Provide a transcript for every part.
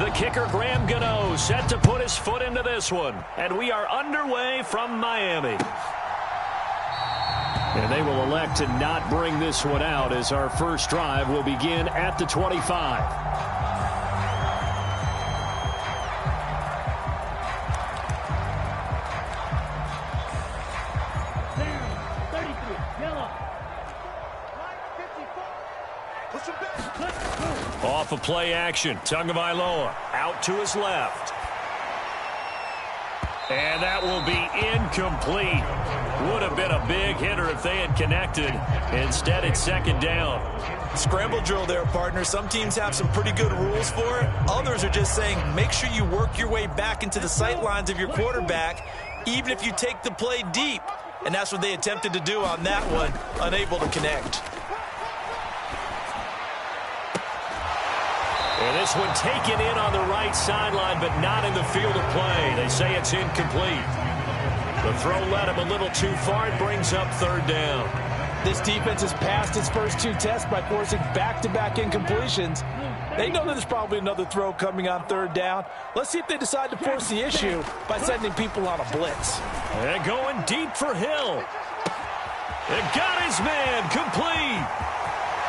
The kicker, Graham Gano, set to put his foot into this one. And we are underway from Miami. And they will elect to not bring this one out as our first drive will begin at the 25. Off of play action, Tagovailoa out to his left. And that will be incomplete. Would have been a big hitter if they had connected. Instead, it's second down. Scramble drill there, partner. Some teams have some pretty good rules for it. Others are just saying make sure you work your way back into the sight lines of your quarterback, even if you take the play deep. And that's what they attempted to do on that one, unable to connect. And this one taken in on the right sideline, but not in the field of play. They say it's incomplete. The throw led him a little too far. It brings up third down. This defense has passed its first two tests by forcing back-to-back incompletions. They know that there's probably another throw coming on third down. Let's see if they decide to force the issue by sending people on a blitz. And going deep for Hill. And got his man complete.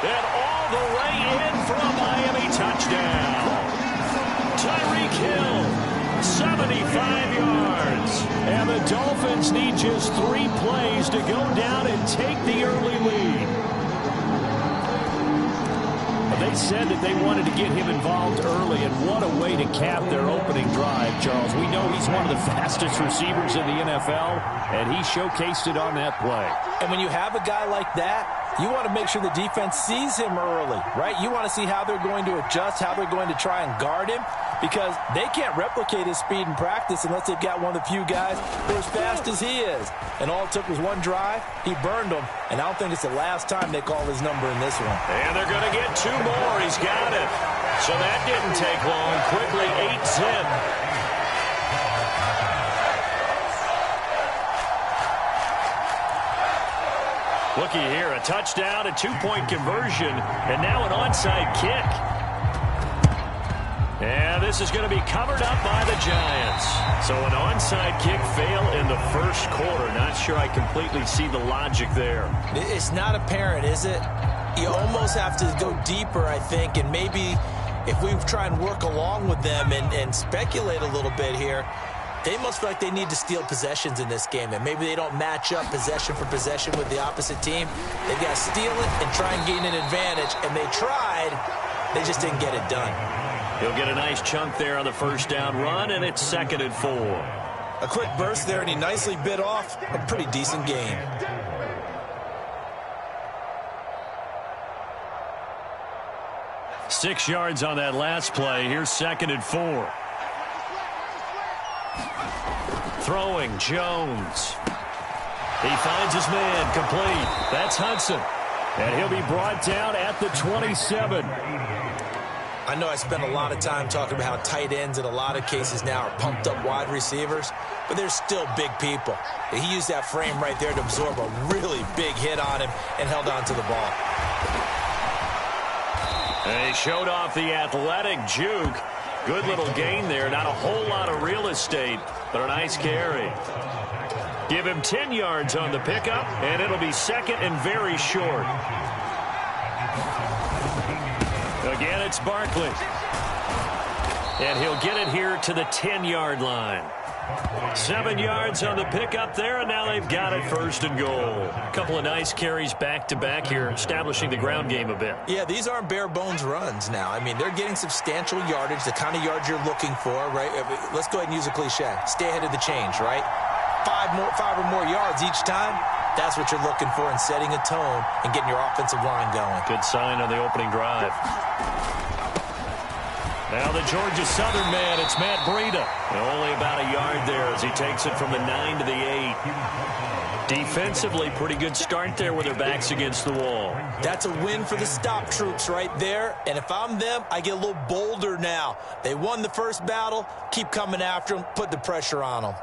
And all the way in for a Miami touchdown. Tyreek Hill, 75 yards. And the Dolphins need just 3 plays to go down and take the early lead. They said that they wanted to get him involved early, and what a way to cap their opening drive, Charles. We know he's one of the fastest receivers in the NFL, and he showcased it on that play. And when you have a guy like that, you want to make sure the defense sees him early, right? You want to see how they're going to adjust, how they're going to try and guard him, because they can't replicate his speed in practice unless they've got one of the few guys who are as fast as he is. And all it took was one drive. He burned them, and I don't think it's the last time they call his number in this one. And they're going to get 2 more. He's got it. So that didn't take long. Quickly 8-zip. Looky here, a touchdown, a 2-point conversion, and now an onside kick. And this is going to be covered up by the Giants. So an onside kick fail in the first quarter. Not sure I completely see the logic there. It's not apparent, is it? You almost have to go deeper, I think, and maybe if we try and work along with them and speculate a little bit here, they must feel like they need to steal possessions in this game, and maybe they don't match up possession for possession with the opposite team. They've got to steal it and try and gain an advantage, and they tried. They just didn't get it done. He'll get a nice chunk there on the first down run, and it's 2nd and 4. A quick burst there, and he nicely bit off a pretty decent gain. Six yards on that last play. Here's 2nd and 4. Throwing, Jones. He finds his man, complete. That's Hudson. And he'll be brought down at the 27. I know I spent a lot of time talking about how tight ends in a lot of cases now are pumped up wide receivers, but they're still big people. He used that frame right there to absorb a really big hit on him and held on to the ball. And he showed off the athletic juke. Good little gain there. Not a whole lot of real estate, but a nice carry. Give him 10 yards on the pickup, and it'll be 2nd and very short. Again, it's Barkley. And he'll get it here to the 10-yard line. 7 yards on the pickup there, and now they've got it 1st and goal. A couple of nice carries back-to-back here, establishing the ground game a bit. Yeah, these aren't bare-bones runs now. I mean, they're getting substantial yardage, the kind of yards you're looking for, right? Let's go ahead and use a cliche. Stay ahead of the change, right? 5 or more yards each time. That's what you're looking for in setting a tone and getting your offensive line going. Good sign on the opening drive. Now the Georgia Southern man, it's Matt Breida. Only about a yard there as he takes it from the 9 to the 8. Defensively, pretty good start there with their backs against the wall. That's a win for the stop troops right there. And if I'm them, I get a little bolder now. They won the first battle. Keep coming after them. Put the pressure on them.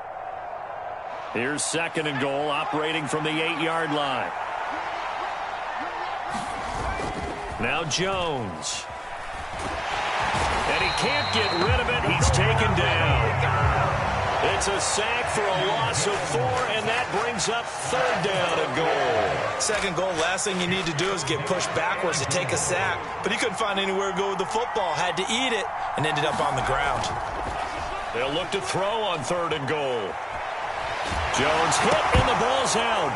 Here's 2nd and goal, operating from the 8-yard line. Now Jones. And he can't get rid of it. It's a sack for a loss of 4, and that brings up 3rd down and goal. Second goal, last thing you need to do is get pushed backwards to take a sack. But he couldn't find anywhere to go with the football, had to eat it, and ended up on the ground. They'll look to throw on 3rd and goal. Jones hit, and the ball's out.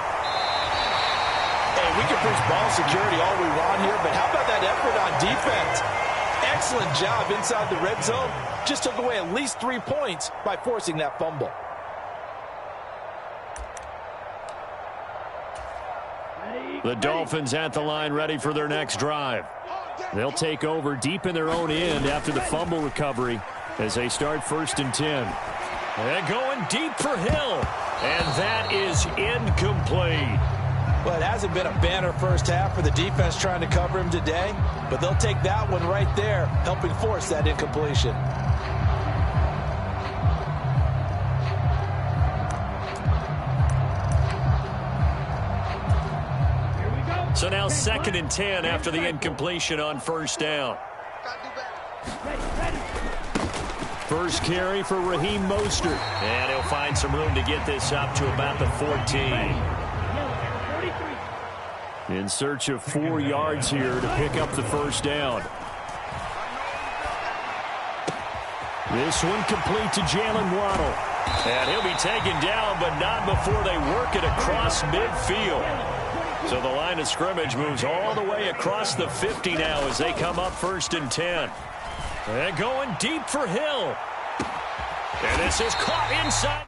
Hey, we can preach ball security all we want here, but how about that effort on defense? Excellent job inside the red zone. Just took away at least 3 points by forcing that fumble. The Dolphins at the line ready for their next drive. They'll take over deep in their own end after the fumble recovery as they start 1st and 10. They're going deep for Hill, and that is incomplete. Well, it hasn't been a banner first half for the defense trying to cover him today, but they'll take that one right there, helping force that incompletion. So now 2nd and 10 after the incompletion on 1st down. First carry for Raheem Mostert. And he'll find some room to get this up to about the 14. In search of 4 yards here to pick up the 1st down. This one complete to Jalen Waddle. And he'll be taken down, but not before they work it across midfield. So the line of scrimmage moves all the way across the 50 now as they come up 1st and 10. They're going deep for Hill. And this is caught inside.